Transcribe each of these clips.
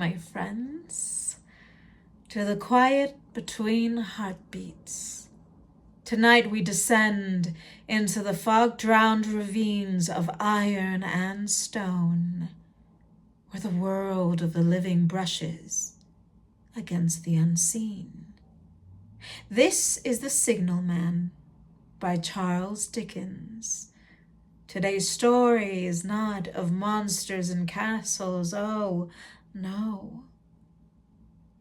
my friends, to the quiet between heartbeats. Tonight we descend into the fog-drowned ravines of iron and stone, where the world of the living brushes against the unseen. This is The Signalman by Charles Dickens. Today's story is not of monsters and castles, oh no,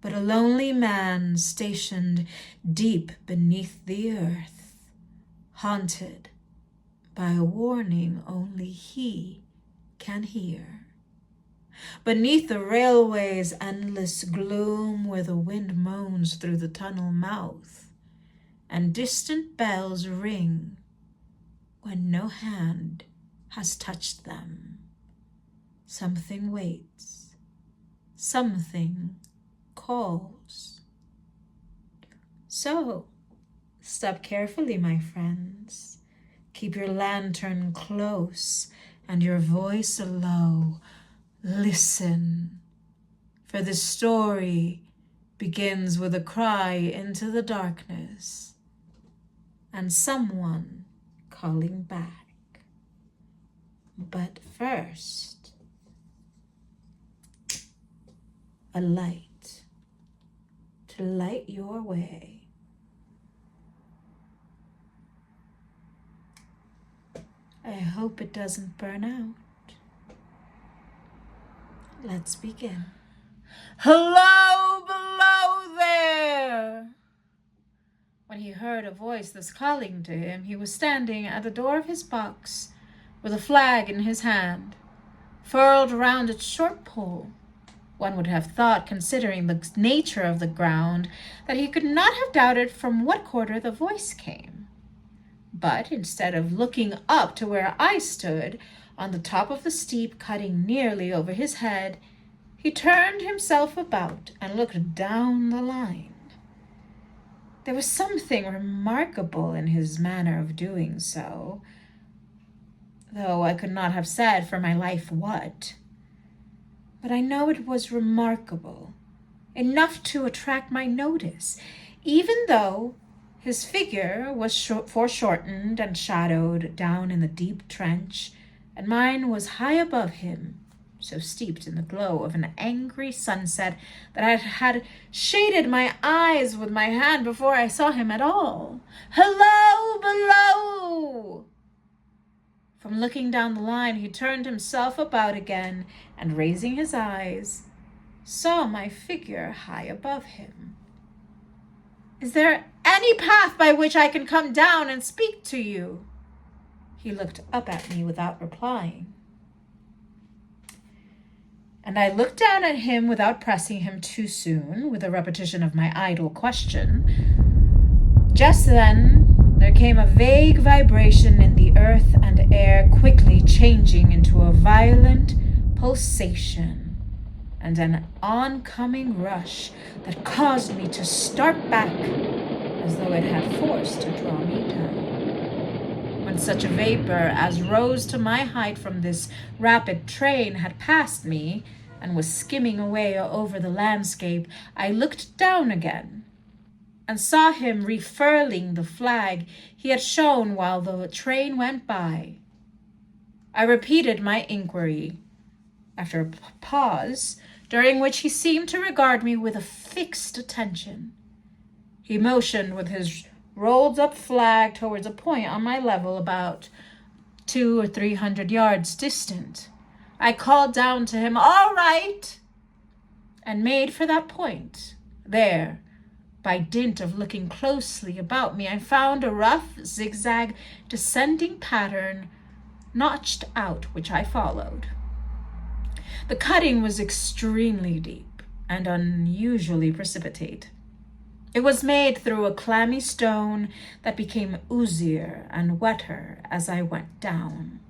but a lonely man stationed deep beneath the earth, haunted by a warning only he can hear. Beneath the railway's endless gloom, where the wind moans through the tunnel mouth, and distant bells ring when no hand has touched them, something waits, something calls. So, step carefully, my friends. Keep your lantern close and your voice low. Listen, for this story begins with a cry into the darkness and someone calling back. But first, a light to light your way. I hope it doesn't burn out. Let's begin. Hello, below there! When he heard a voice thus calling to him, he was standing at the door of his box with a flag in his hand, furled around its short pole. One would have thought, considering the nature of the ground, that he could not have doubted from what quarter the voice came. But instead of looking up to where I stood, on the top of the steep cutting nearly over his head, he turned himself about and looked down the line. There was something remarkable in his manner of doing so, though I could not have said for my life what. But I know it was remarkable, enough to attract my notice, even though his figure was foreshortened and shadowed down in the deep trench, and mine was high above him, so steeped in the glow of an angry sunset that I had shaded my eyes with my hand before I saw him at all. Hello, below! From looking down the line, he turned himself about again, and raising his eyes, saw my figure high above him. Is there any path by which I can come down and speak to you? He looked up at me without replying, and I looked down at him without pressing him too soon with a repetition of my idle question. Just then there came a vague vibration in the earth and air, quickly changing into a violent pulsation and an oncoming rush that caused me to start back as though it had force to draw me down. When such a vapor as rose to my height from this rapid train had passed me and was skimming away over the landscape, I looked down again and saw him refurling the flag he had shown while the train went by. I repeated my inquiry, after a pause, during which he seemed to regard me with a fixed attention. He motioned with his rolled up flag towards a point on my level about 200 or 300 yards distant. I called down to him, "All right," and made for that point. There, by dint of looking closely about me, I found a rough, zigzag, descending pattern notched out, which I followed. The cutting was extremely deep and unusually precipitate. It was made through a clammy stone that became oozier and wetter as I went down.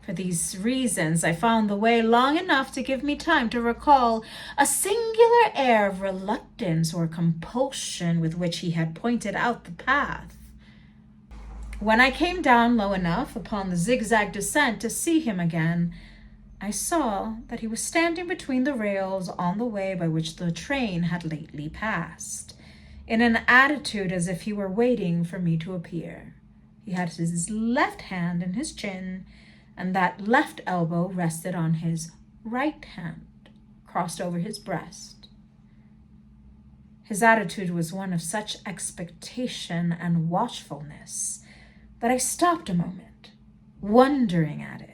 For these reasons, I found the way long enough to give me time to recall a singular air of reluctance or compulsion with which he had pointed out the path. When I came down low enough upon the zigzag descent to see him again, I saw that he was standing between the rails on the way by which the train had lately passed, in an attitude as if he were waiting for me to appear. He had his left hand in his chin, and that left elbow rested on his right hand, crossed over his breast. His attitude was one of such expectation and watchfulness that I stopped a moment, wondering at it.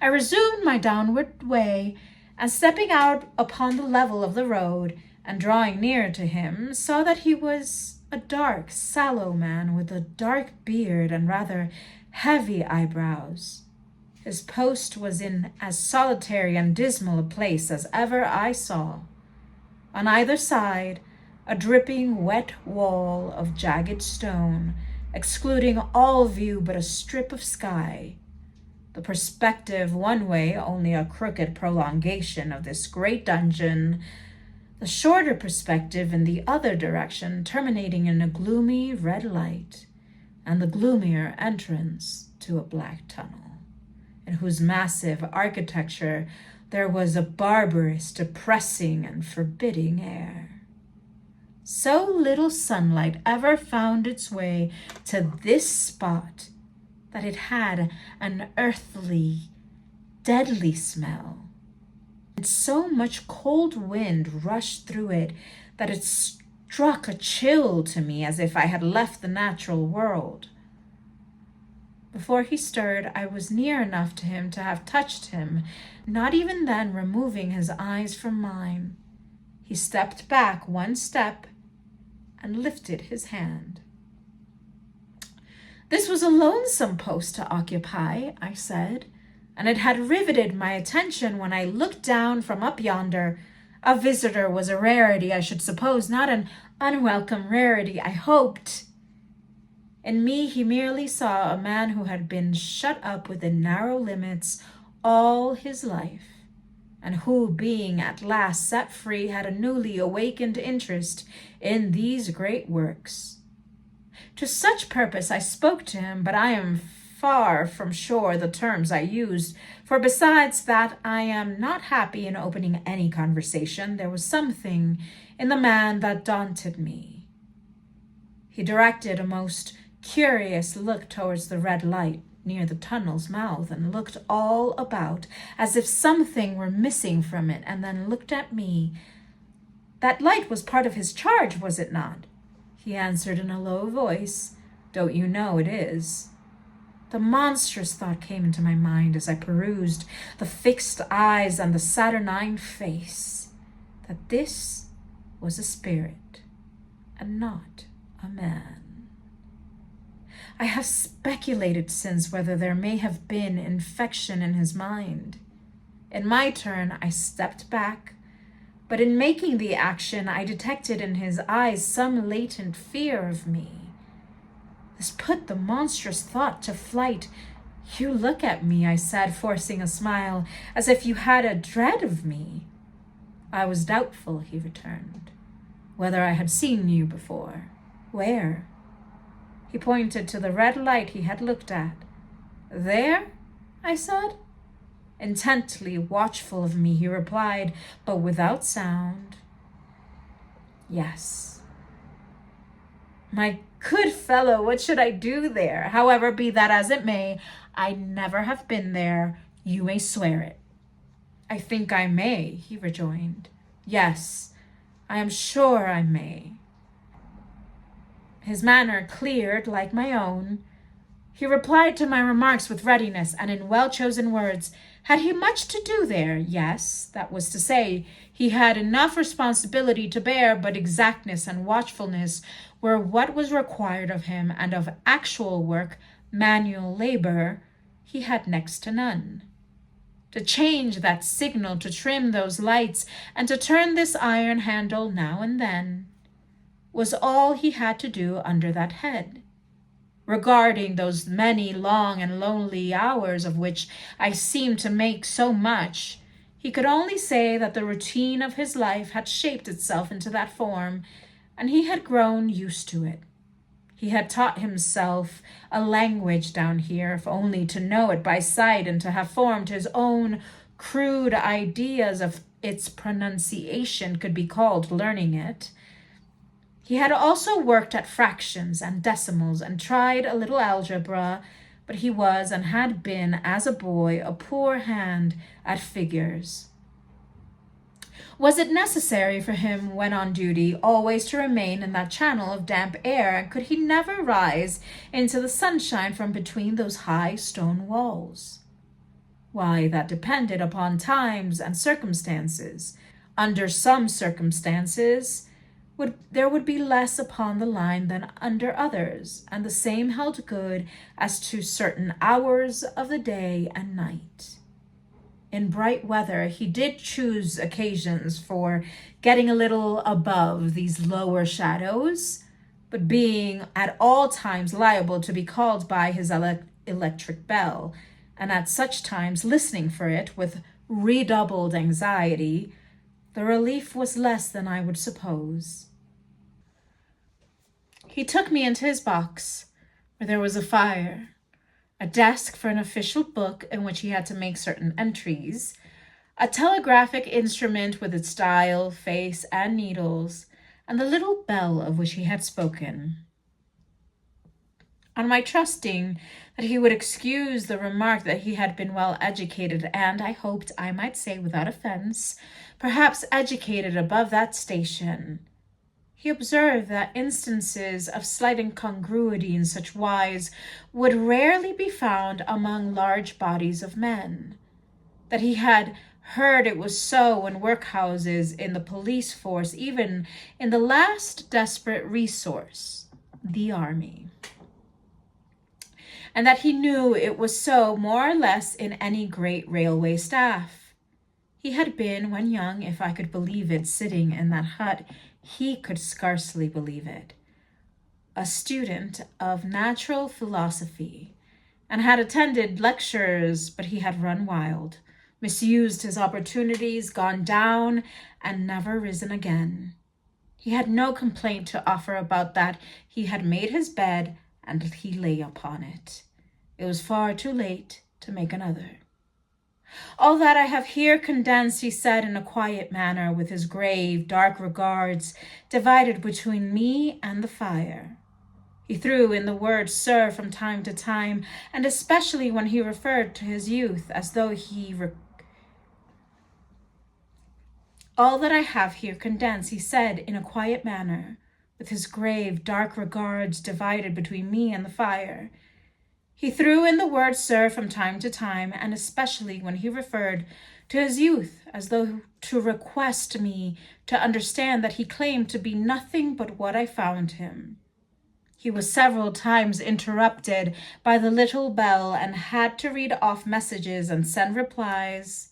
I resumed my downward way, and stepping out upon the level of the road and drawing near to him, saw that he was a dark, sallow man with a dark beard and rather heavy eyebrows. His post was in as solitary and dismal a place as ever I saw. On either side, a dripping wet wall of jagged stone, excluding all view but a strip of sky. The perspective one way only a crooked prolongation of this great dungeon, the shorter perspective in the other direction terminating in a gloomy red light, and the gloomier entrance to a black tunnel, in whose massive architecture there was a barbarous, depressing, and forbidding air. So little sunlight ever found its way to this spot that it had an earthly, deadly smell, and so much cold wind rushed through it that it struck a chill to me as if I had left the natural world. Before he stirred, I was near enough to him to have touched him, not even then removing his eyes from mine. He stepped back one step and lifted his hand. This was a lonesome post to occupy, I said, and it had riveted my attention when I looked down from up yonder. A visitor was a rarity, I should suppose, not an unwelcome rarity, I hoped. In me he merely saw a man who had been shut up within narrow limits all his life, and who, being at last set free, had a newly awakened interest in these great works. To such purpose I spoke to him, but I am far from sure the terms I used, for besides that I am not happy in opening any conversation, there was something in the man that daunted me. He directed a most curious look towards the red light near the tunnel's mouth, and looked all about as if something were missing from it, and then looked at me. That light was part of his charge, was it not? He answered in a low voice, "Don't you know it is?" The monstrous thought came into my mind as I perused the fixed eyes and the saturnine face, that this was a spirit and not a man. I have speculated since whether there may have been infection in his mind. In my turn, I stepped back, but in making the action, I detected in his eyes some latent fear of me. This put the monstrous thought to flight. "You look at me," I said, forcing a smile, "as if you had a dread of me." "I was doubtful," he returned, "whether I had seen you before." "Where?" He pointed to the red light he had looked at. "There?" I said. Intently watchful of me, he replied, but without sound, "Yes." My good fellow, what should I do there? However, be that as it may, I never have been there. You may swear it. "I think I may," he rejoined. "Yes, I am sure I may." His manner cleared like my own. He replied to my remarks with readiness and in well-chosen words. Had he much to do there? Yes, that was to say, he had enough responsibility to bear, but exactness and watchfulness were what was required of him, and of actual work, manual labor, he had next to none. To change that signal, to trim those lights, and to turn this iron handle now and then, was all he had to do under that head. Regarding those many long and lonely hours of which I seemed to make so much, he could only say that the routine of his life had shaped itself into that form, and he had grown used to it. He had taught himself a language down here, if only to know it by sight and to have formed his own crude ideas of its pronunciation could be called learning it. He had also worked at fractions and decimals and tried a little algebra, but he was and had been, as a boy, a poor hand at figures. Was it necessary for him, when on duty, always to remain in that channel of damp air, and could he never rise into the sunshine from between those high stone walls? Why, that depended upon times and circumstances. Under some circumstances, there would be less upon the line than under others, and the same held good as to certain hours of the day and night. In bright weather, he did choose occasions for getting a little above these lower shadows, but being at all times liable to be called by his electric bell, and at such times listening for it with redoubled anxiety, the relief was less than I would suppose. He took me into his box, where there was a fire, a desk for an official book in which he had to make certain entries, a telegraphic instrument with its dial, face, and needles, and the little bell of which he had spoken. On my trusting that he would excuse the remark that he had been well educated, and I hoped I might say without offense, perhaps educated above that station, he observed that instances of slight incongruity in such wise would rarely be found among large bodies of men, that he had heard it was so in workhouses, in the police force, even in the last desperate resource, the army, and that he knew it was so more or less in any great railway staff. He had been, when young, if I could believe it, sitting in that hut. He could scarcely believe it, a student of natural philosophy, and had attended lectures, but he had run wild, misused his opportunities, gone down, and never risen again. He had no complaint to offer about that. He had made his bed, and he lay upon it. It was far too late to make another. All that I have here condensed, he said in a quiet manner, with his grave, dark regards divided between me and the fire. He threw in the word sir from time to time, and especially when he referred to his youth, as though All that I have here condensed, he said in a quiet manner, with his grave, dark regards divided between me and the fire. He threw in the word sir from time to time, and especially when he referred to his youth, as though to request me to understand that he claimed to be nothing but what I found him. He was several times interrupted by the little bell and had to read off messages and send replies.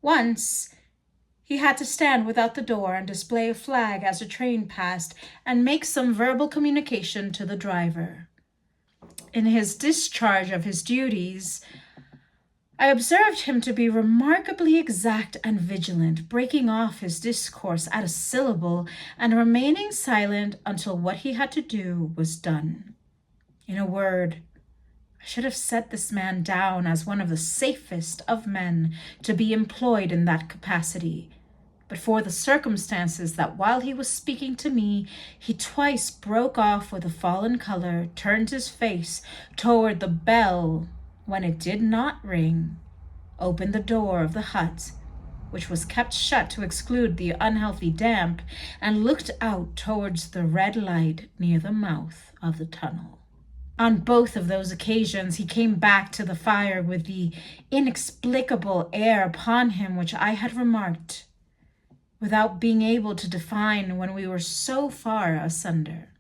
Once he had to stand without the door and display a flag as a train passed and make some verbal communication to the driver. In his discharge of his duties, I observed him to be remarkably exact and vigilant, breaking off his discourse at a syllable and remaining silent until what he had to do was done. In a word, I should have set this man down as one of the safest of men to be employed in that capacity, but for the circumstances that while he was speaking to me, he twice broke off with a fallen color, turned his face toward the bell when it did not ring, opened the door of the hut, which was kept shut to exclude the unhealthy damp, and looked out towards the red light near the mouth of the tunnel. On both of those occasions, he came back to the fire with the inexplicable air upon him which I had remarked, without being able to define when we were so far asunder.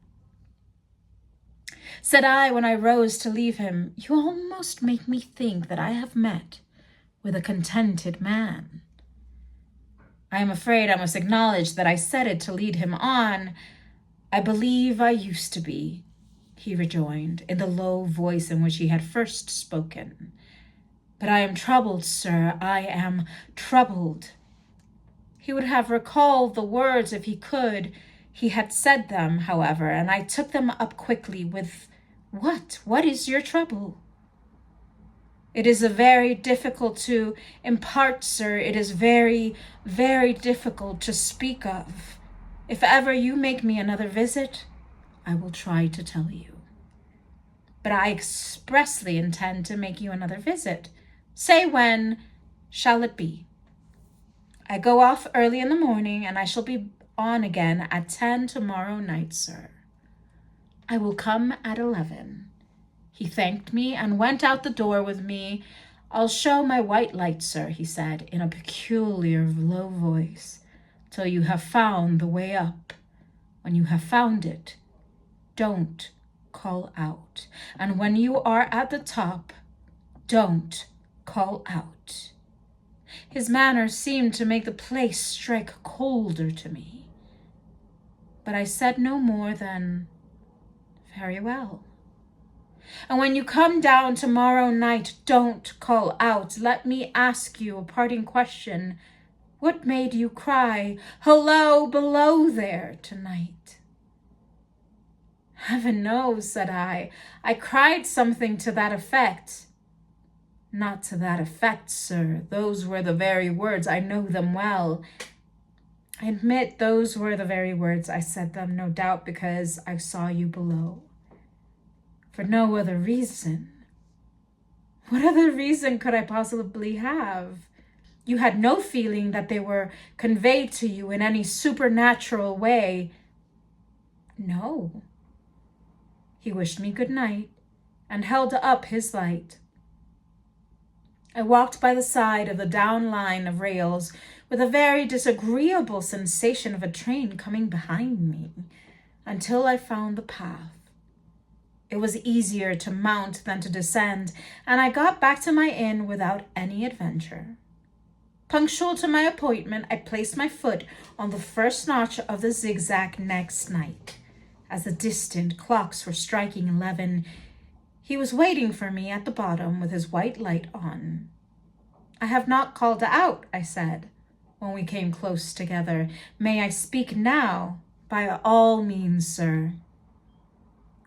Said I, when I rose to leave him, "You almost make me think that I have met with a contented man." I am afraid I must acknowledge that I said it to lead him on. "I believe I used to be," he rejoined, in the low voice in which he had first spoken. "But I am troubled, sir, I am troubled." He would have recalled the words if he could. He had said them, however, and I took them up quickly with, "What? What is your trouble?" "It is very difficult to impart, sir. It is very, very difficult to speak of. If ever you make me another visit, I will try to tell you." "But I expressly intend to make you another visit. Say when shall it be?" "I go off early in the morning, and I shall be on again at 10 tomorrow night, sir." "I will come at 11. He thanked me and went out the door with me. "I'll show my white light, sir," he said in a peculiar low voice, "till you have found the way up. When you have found it, don't call out. And when you are at the top, don't call out." His manner seemed to make the place strike colder to me. But I said no more than, "Very well. And when you come down tomorrow night, don't call out. Let me ask you a parting question. What made you cry, 'Hello, below there,' tonight?" "Heaven knows," said I. "I cried something to that effect." "Not to that effect, sir. Those were the very words. I know them well." "I admit those were the very words. I said them, no doubt, because I saw you below. For no other reason." "What other reason could I possibly have? You had no feeling that they were conveyed to you in any supernatural way?" "No." He wished me good night and held up his light. I walked by the side of the down line of rails with a very disagreeable sensation of a train coming behind me until I found the path. It was easier to mount than to descend, and I got back to my inn without any adventure. Punctual to my appointment, I placed my foot on the first notch of the zigzag next night. As the distant clocks were striking 11, he was waiting for me at the bottom with his white light on. "I have not called out," I said, when we came close together. "May I speak now?" "By all means, sir."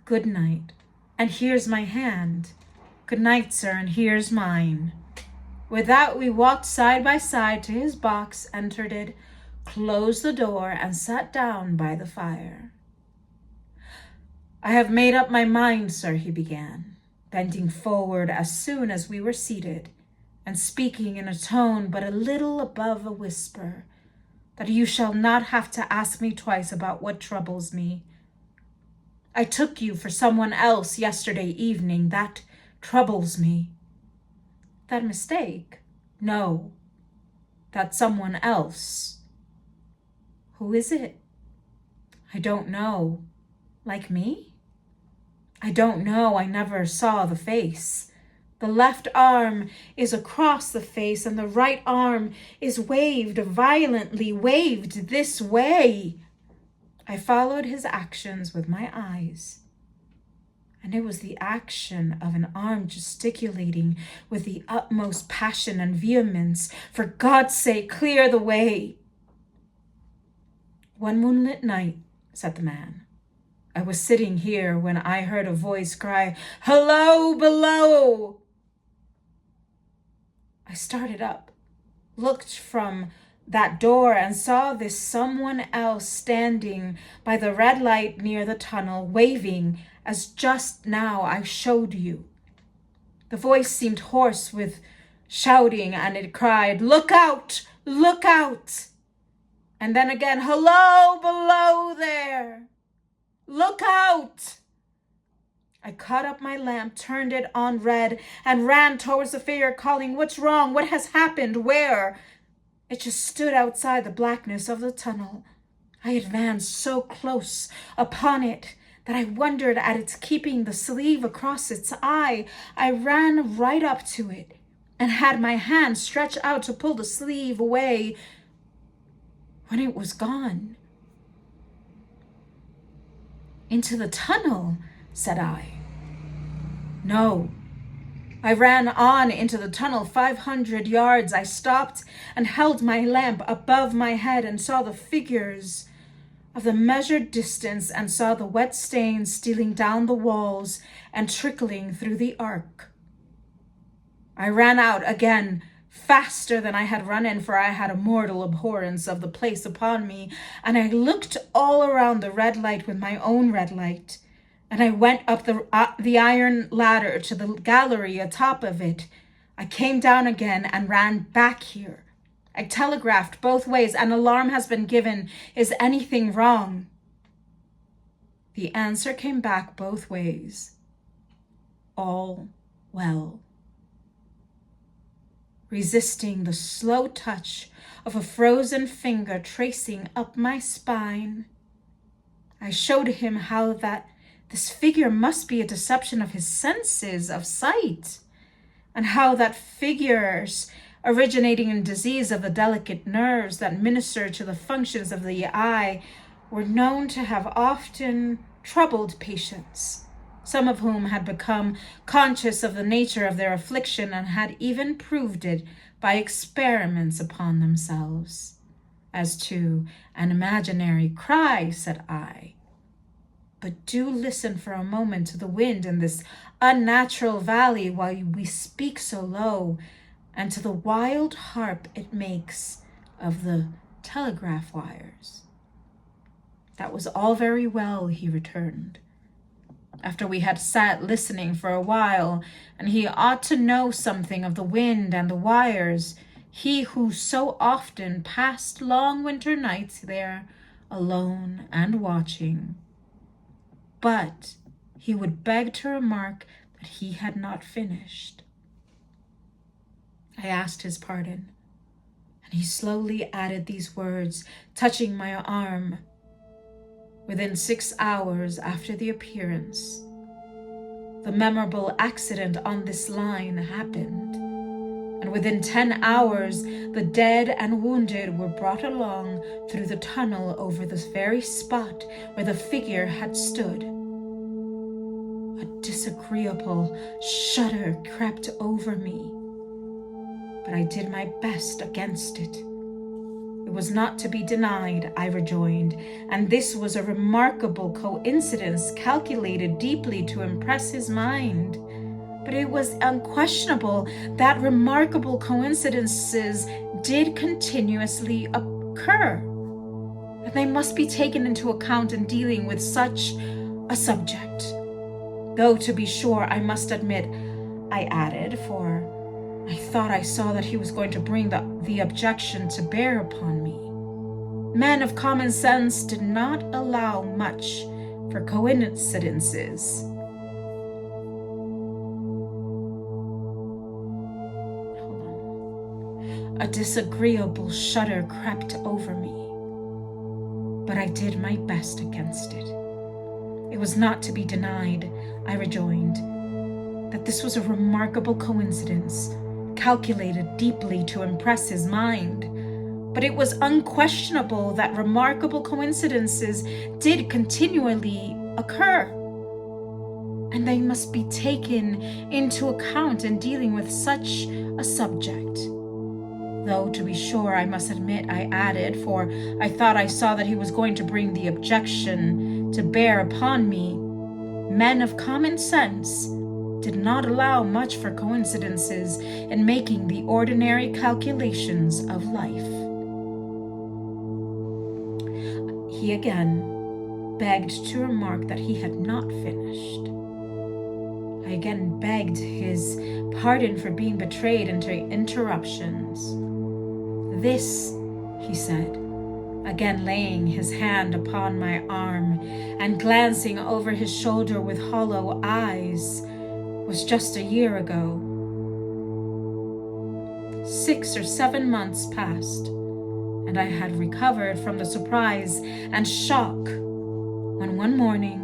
"Good night, and here's my hand." "Good night, sir, and here's mine." With that, we walked side by side to his box, entered it, closed the door, and sat down by the fire. "I have made up my mind, sir," he began, bending forward as soon as we were seated, and speaking in a tone but a little above a whisper, "that you shall not have to ask me twice about what troubles me. I took you for someone else yesterday evening. That troubles me." "That mistake?" "No, that someone else." "Who is it?" "I don't know." "Like me?" "I don't know. I never saw the face. The left arm is across the face, and the right arm is waved violently, waved this way." I followed his actions with my eyes, and it was the action of an arm gesticulating with the utmost passion and vehemence, "For God's sake, clear the way." "One moonlit night," said the man, "I was sitting here when I heard a voice cry, 'Hello, below!' I started up, looked from that door, and saw this someone else standing by the red light near the tunnel, waving as just now I showed you. The voice seemed hoarse with shouting, and it cried, 'Look out! Look out!' And then again, 'Hello, below there! Look out!' I caught up my lamp, turned it on red, and ran towards the figure, calling, 'What's wrong? What has happened? Where?' It just stood outside the blackness of the tunnel. I advanced so close upon it that I wondered at its keeping the sleeve across its eye. I ran right up to it and had my hand stretched out to pull the sleeve away when it was gone. 'Into the tunnel,' said I. No. I ran on into the tunnel 500 yards. I stopped and held my lamp above my head and saw the figures of the measured distance and saw the wet stains stealing down the walls and trickling through the arc. I ran out again, faster than I had run in, for I had a mortal abhorrence of the place upon me, and I looked all around the red light with my own red light, and I went up the iron ladder to the gallery atop of it. I came down again and ran back here. I telegraphed both ways. An alarm has been given. Is anything wrong? The answer came back both ways. All well. Resisting the slow touch of a frozen finger tracing up my spine, I showed him how that this figure must be a deception of his senses of sight, and how that figures originating in disease of the delicate nerves that minister to the functions of the eye were known to have often troubled patients, some of whom had become conscious of the nature of their affliction and had even proved it by experiments upon themselves. As to an imaginary cry, said I, but do listen for a moment to the wind in this unnatural valley while we speak so low, and to the wild harp it makes of the telegraph wires. That was all very well, he returned, after we had sat listening for a while, and he ought to know something of the wind and the wires, he who so often passed long winter nights there, alone and watching. But he would beg to remark that he had not finished. I asked his pardon, and he slowly added these words, touching my arm. Within 6 hours after the appearance, the memorable accident on this line happened, and within 10 hours the dead and wounded were brought along through the tunnel over this very spot where the figure had stood. A disagreeable shudder crept over me, but I did my best against it. It was not to be denied, I rejoined, and this was a remarkable coincidence calculated deeply to impress his mind. But it was unquestionable that remarkable coincidences did continuously occur, and they must be taken into account in dealing with such a subject. Though, to be sure, I must admit, I added, for I thought I saw that he was going to bring the objection to bear upon me. Men of common sense did not allow much for coincidences. A disagreeable shudder crept over me, but I did my best against it. It was not to be denied, I rejoined, that this was a remarkable coincidence, calculated deeply to impress his mind. But it was unquestionable that remarkable coincidences did continually occur, and they must be taken into account in dealing with such a subject. Though, to be sure, I must admit, I added, for I thought I saw that he was going to bring the objection to bear upon me, men of common sense did not allow much for coincidences in making the ordinary calculations of life. He again begged to remark that he had not finished. I again begged his pardon for being betrayed into interruptions. This, he said, again laying his hand upon my arm and glancing over his shoulder with hollow eyes, was just a year ago. 6 or 7 months passed, and I had recovered from the surprise and shock when one morning,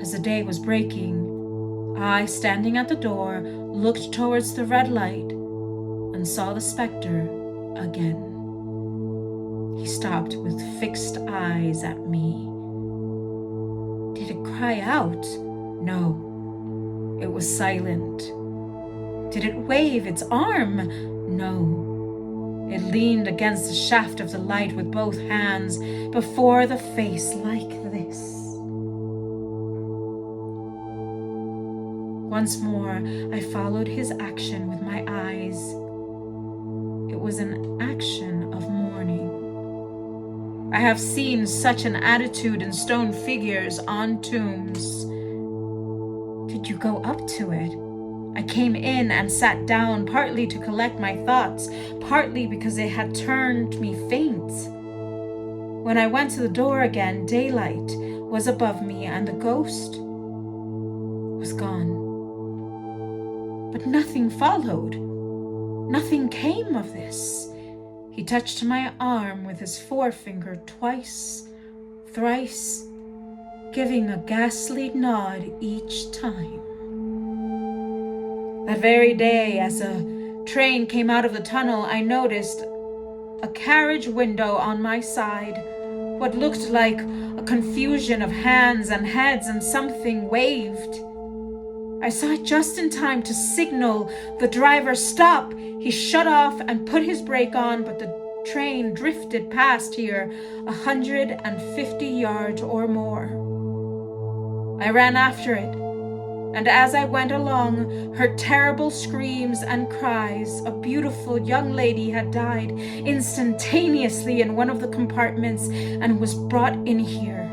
as the day was breaking, I, standing at the door, looked towards the red light and saw the spectre again. He stopped with fixed eyes at me. Did it cry out? No. It was silent. Did it wave its arm? No. It leaned against the shaft of the light with both hands before the face like this. Once more, I followed his action with my eyes. It was an action of mourning. I have seen such an attitude in stone figures on tombs. Did you go up to it? I came in and sat down, partly to collect my thoughts, partly because it had turned me faint. When I went to the door again, daylight was above me and the ghost was gone. But nothing followed. Nothing came of this. He touched my arm with his forefinger twice, thrice, giving a ghastly nod each time. That very day, as a train came out of the tunnel, I noticed a carriage window on my side, what looked like a confusion of hands and heads, and something waved. I saw it just in time to signal the driver stop. He shut off and put his brake on, but the train drifted past here 150 yards or more. I ran after it, and as I went along, heard terrible screams and cries. A beautiful young lady had died instantaneously in one of the compartments and was brought in here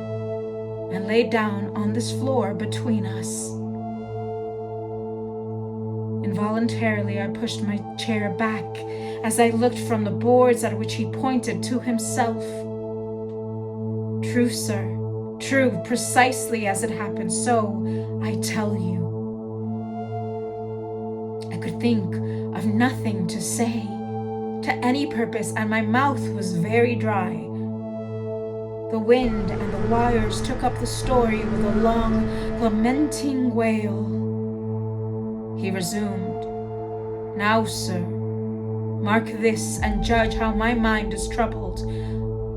and laid down on this floor between us. Involuntarily, I pushed my chair back as I looked from the boards at which he pointed to himself. True, sir, true, precisely as it happened, so I tell you. I could think of nothing to say to any purpose, and my mouth was very dry. The wind and the wires took up the story with a long, lamenting wail. He resumed, "Now, sir, mark this and judge how my mind is troubled.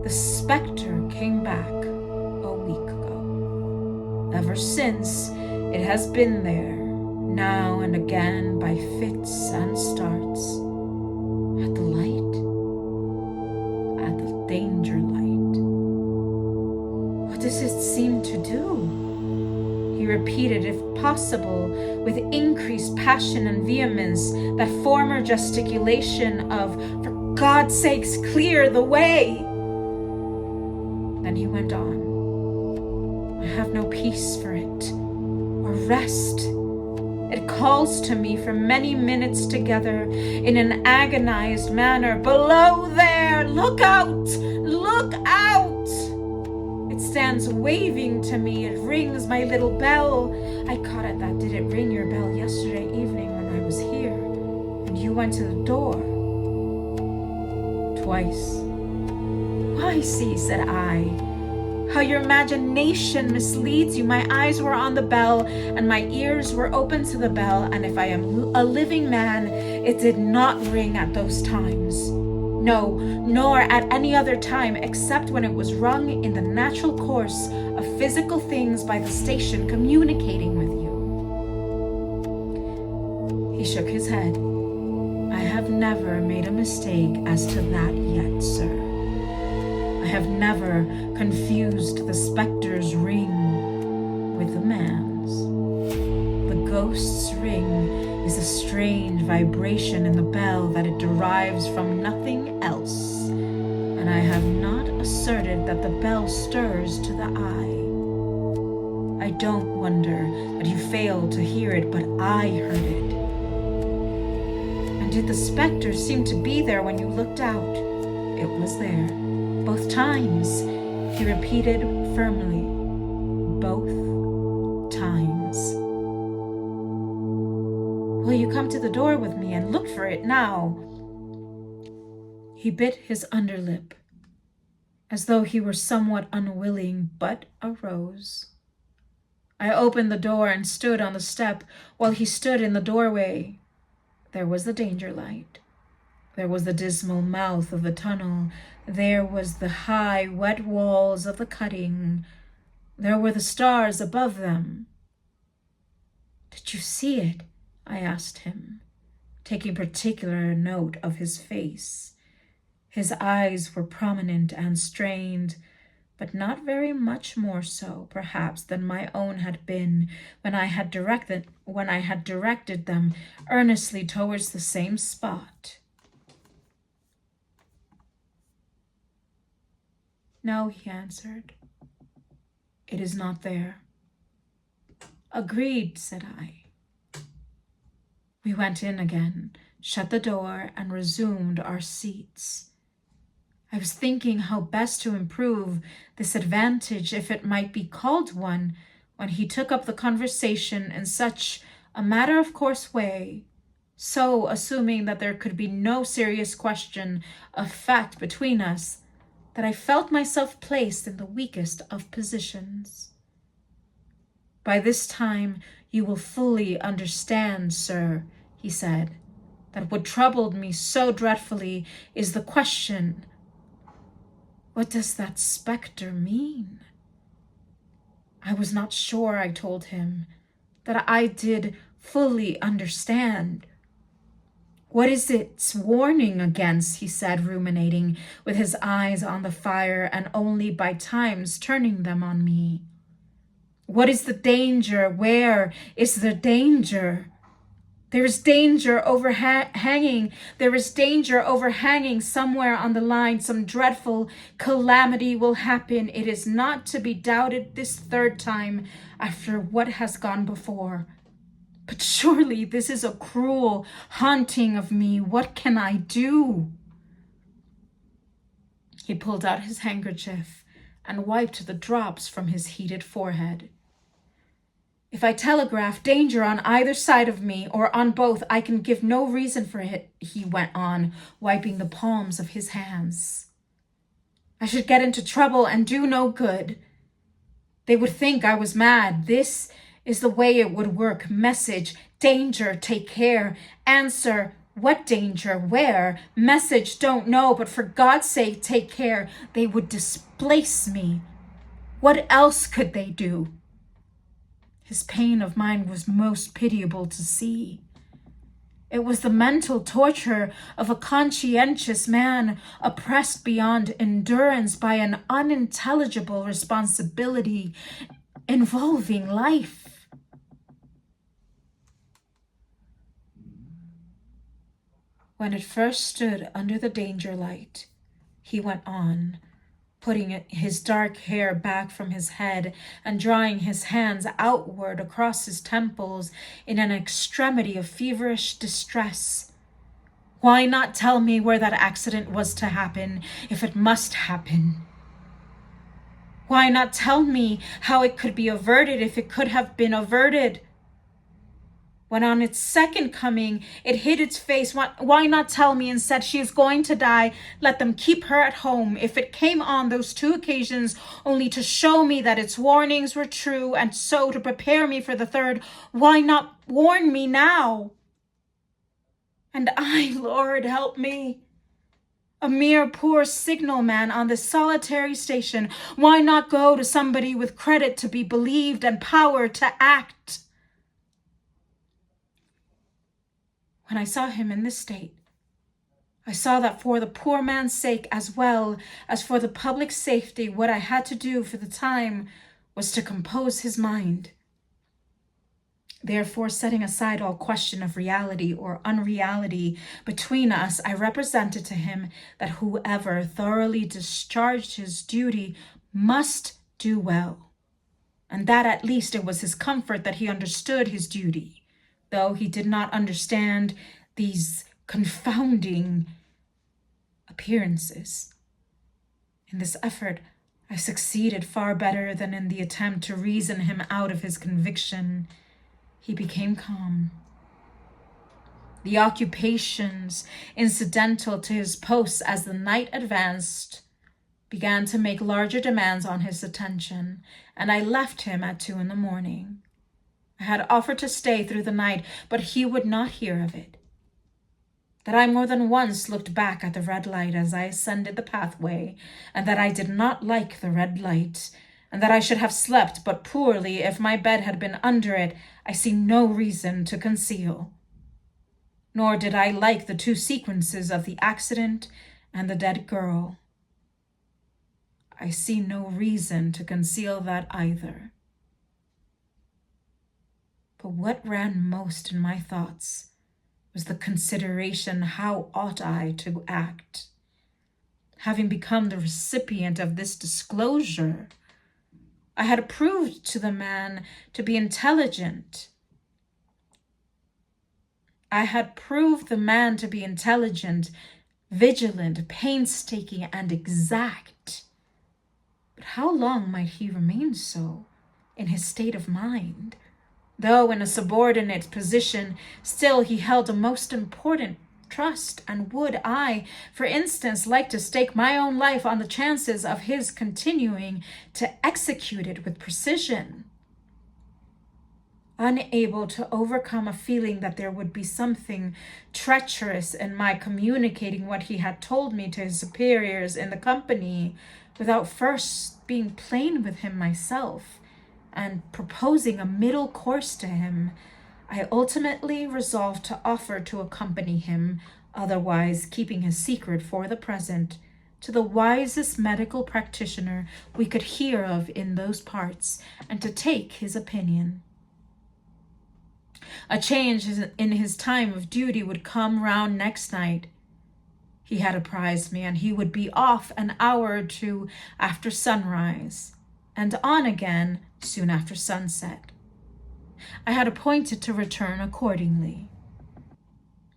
The spectre came back a week ago. Ever since, it has been there, now and again by fits and starts. At the light, at the danger light. What does it seem to do?" He repeated, if possible, with increased passion and vehemence, that former gesticulation of, "For God's sakes, clear the way!" Then he went on, "I have no peace for it, or rest. It calls to me for many minutes together in an agonized manner, 'Below there! Look out! Look out!' It stands waving to me. It rings my little bell. I caught at that. Did it ring your bell yesterday evening when I was here, and you went to the door?" "Twice." "Why, see," said I, "how your imagination misleads you. My eyes were on the bell, and my ears were open to the bell, and if I am a living man, it did not ring at those times. No, nor at any other time, except when it was rung in the natural course of physical things by the station communicating with you." He shook his head. "I have never made a mistake as to that yet, sir. I have never confused the spectre's ring with the man's. The ghost's ring is a strange vibration in the bell that it derives from nothing else, and I have not asserted that the bell stirs to the eye. I don't wonder that you failed to hear it, but I heard it." "And did the spectre seem to be there when you looked out?" "It was there, both times," he repeated firmly. "Both times." "Will you come to the door with me and look for it now?" He bit his underlip, as though he were somewhat unwilling, but arose. I opened the door and stood on the step while he stood in the doorway. There was the danger light. There was the dismal mouth of the tunnel. There was the high, wet walls of the cutting. There were the stars above them. "Did you see it?" I asked him, taking particular note of his face. His eyes were prominent and strained, but not very much more so, perhaps, than my own had been when I had directed them earnestly towards the same spot. "No," he answered. "It is not there." "Agreed," said I. We went in again, shut the door, and resumed our seats. I was thinking how best to improve this advantage, if it might be called one, when he took up the conversation in such a matter-of-course way, so assuming that there could be no serious question of fact between us, that I felt myself placed in the weakest of positions. "By this time you will fully understand, sir," he said, "that what troubled me so dreadfully is the question, what does that spectre mean?" I was not sure, I told him, that I did fully understand. "What is its warning against?" he said, ruminating, with his eyes on the fire and only by times turning them on me. "What is the danger? Where is the danger? There is danger overhanging. There is danger overhanging somewhere on the line. Some dreadful calamity will happen. It is not to be doubted this third time after what has gone before. But surely this is a cruel haunting of me. What can I do?" He pulled out his handkerchief and wiped the drops from his heated forehead. "If I telegraph danger on either side of me or on both, I can give no reason for it," he went on, wiping the palms of his hands. "I should get into trouble and do no good. They would think I was mad. This is the way it would work. Message, danger, take care. Answer, what danger, where? Message, don't know, but for God's sake, take care. They would displace me. What else could they do?" His pain of mind was most pitiable to see. It was the mental torture of a conscientious man oppressed beyond endurance by an unintelligible responsibility involving life. "When it first stood under the danger light," he went on, putting his dark hair back from his head and drawing his hands outward across his temples in an extremity of feverish distress. "Why not tell me where that accident was to happen, if it must happen? Why not tell me how it could be averted, if it could have been averted? When on its second coming, it hid its face. Why not tell me instead, she is going to die, let them keep her at home? If it came on those two occasions only to show me that its warnings were true and so to prepare me for the third, why not warn me now? And I, Lord, help me, a mere poor signal man on this solitary station, why not go to somebody with credit to be believed and power to act?" When I saw him in this state, I saw that for the poor man's sake as well as for the public safety, what I had to do for the time was to compose his mind. Therefore, setting aside all question of reality or unreality between us, I represented to him that whoever thoroughly discharged his duty must do well, and that at least it was his comfort that he understood his duty, though he did not understand these confounding appearances. In this effort, I succeeded far better than in the attempt to reason him out of his conviction. He became calm. The occupations incidental to his posts as the night advanced began to make larger demands on his attention, and I left him at 2 a.m. I had offered to stay through the night, but he would not hear of it. That I more than once looked back at the red light as I ascended the pathway, and that I did not like the red light, and that I should have slept but poorly if my bed had been under it, I see no reason to conceal. Nor did I like the two sequences of the accident and the dead girl. I see no reason to conceal that either. But what ran most in my thoughts was the consideration, how ought I to act? Having become the recipient of this disclosure, I had proved to the man to be intelligent. Vigilant, painstaking, and exact. But how long might he remain so, in his state of mind? Though in a subordinate position, still he held a most important trust, and would I, for instance, like to stake my own life on the chances of his continuing to execute it with precision? Unable to overcome a feeling that there would be something treacherous in my communicating what he had told me to his superiors in the company, without first being plain with him myself and proposing a middle course to him, I ultimately resolved to offer to accompany him, otherwise keeping his secret for the present, to the wisest medical practitioner we could hear of in those parts, and to take his opinion. A change in his time of duty would come round next night. He had apprised me, and he would be off an hour or two after sunrise, and on again soon after sunset. I had appointed to return accordingly.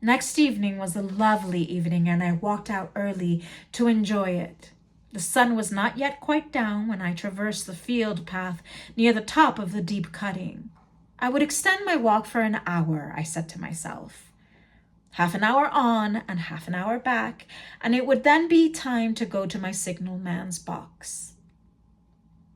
Next evening was a lovely evening, and I walked out early to enjoy it. The sun was not yet quite down when I traversed the field path near the top of the deep cutting. I would extend my walk for an hour, I said to myself. Half an hour on and half an hour back, and it would then be time to go to my signalman's box.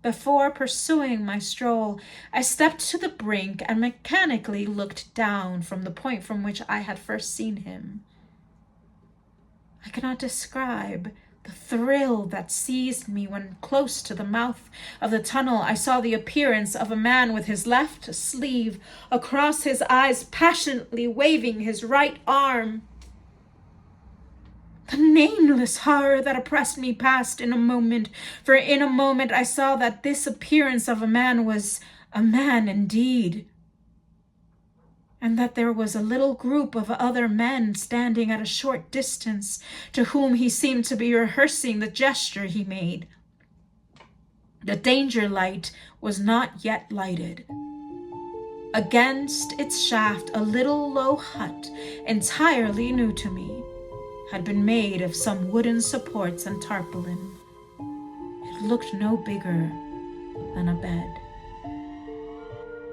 Before pursuing my stroll, I stepped to the brink and mechanically looked down from the point from which I had first seen him. I cannot describe the thrill that seized me when close to the mouth of the tunnel I saw the appearance of a man with his left sleeve across his eyes, passionately waving his right arm. The nameless horror that oppressed me passed in a moment, for in a moment I saw that this appearance of a man was a man indeed, and that there was a little group of other men standing at a short distance, to whom he seemed to be rehearsing the gesture he made. The danger light was not yet lighted. Against its shaft, a little low hut, entirely new to me, had been made of some wooden supports and tarpaulin. It looked no bigger than a bed.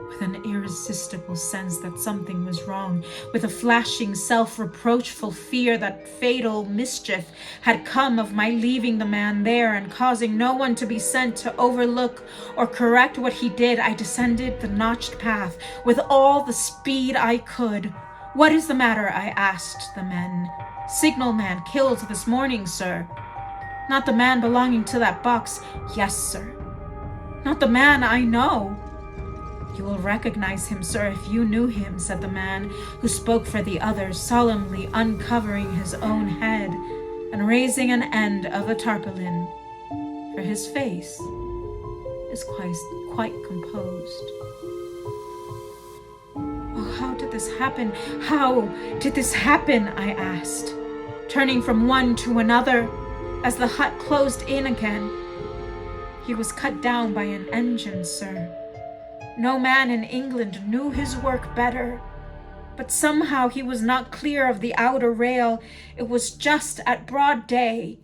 With an irresistible sense that something was wrong, with a flashing self-reproachful fear that fatal mischief had come of my leaving the man there and causing no one to be sent to overlook or correct what he did, I descended the notched path with all the speed I could. "What is the matter?" I asked the men. "Signalman killed this morning, sir." "Not the man belonging to that box?" "Yes, sir." "Not the man I know?" "You will recognize him, sir, if you knew him," said the man who spoke for the others, solemnly uncovering his own head and raising an end of the tarpaulin, for his face is quite composed. "Oh, how did this happen? How did this happen?" I asked, turning from one to another as the hut closed in again. "He was cut down by an engine, sir. No man in England knew his work better, but somehow he was not clear of the outer rail. It was just at broad day.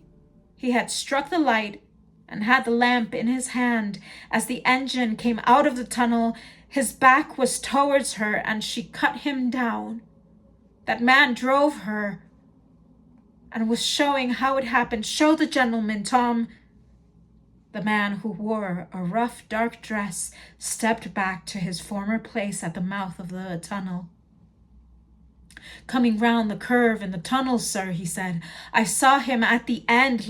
He had struck the light and had the lamp in his hand. As the engine came out of the tunnel, his back was towards her, and she cut him down. That man drove her and was showing how it happened. Show the gentleman, Tom." The man, who wore a rough, dark dress, stepped back to his former place at the mouth of the tunnel. "Coming round the curve in the tunnel, sir," he said. "I saw him at the end,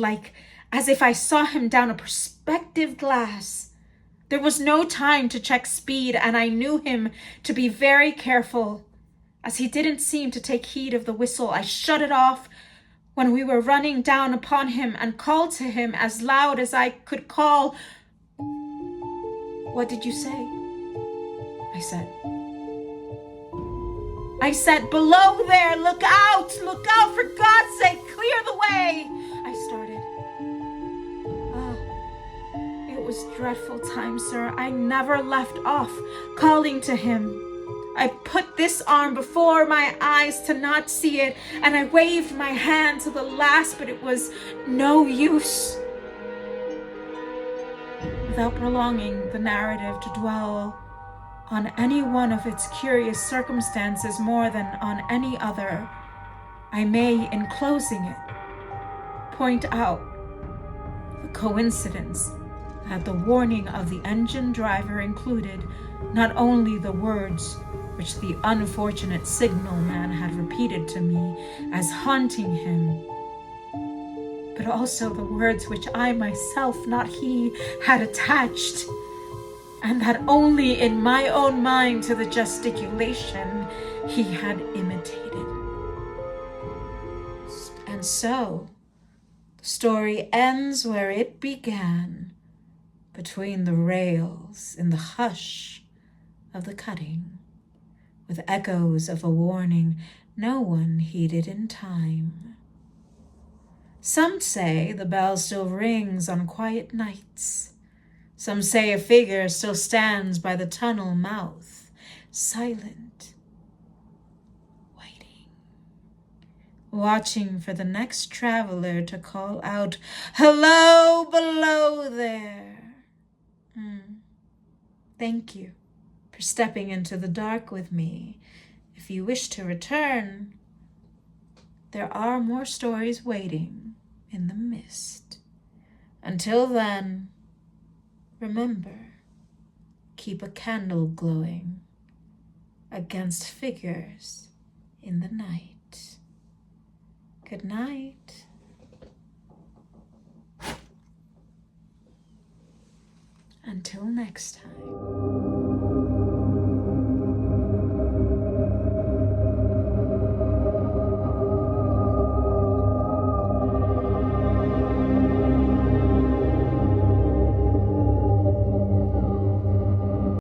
as if I saw him down a perspective glass. There was no time to check speed, and I knew him to be very careful. As he didn't seem to take heed of the whistle, I shut it off when we were running down upon him and called to him as loud as I could call. What did you say? I said, below there, look out, for God's sake, clear the way. I started. It was dreadful time, sir. I never left off calling to him. I put this arm before my eyes to not see it, and I waved my hand to the last, but it was no use. Without prolonging the narrative to dwell on any one of its curious circumstances more than on any other, I may, in closing it, point out the coincidence that the warning of the engine driver included not only the words which the unfortunate signalman had repeated to me as haunting him, but also the words which I myself, not he, had attached, and that only in my own mind to the gesticulation he had imitated. And so, the story ends where it began, between the rails in the hush of the cutting, with echoes of a warning no one heeded in time. Some say the bell still rings on quiet nights. Some say a figure still stands by the tunnel mouth, silent, waiting, watching for the next traveler to call out, "Hello, below there." Thank you for stepping into the dark with me. If you wish to return, there are more stories waiting in the mist. Until then, remember, keep a candle glowing against figures in the night. Good night. Until next time.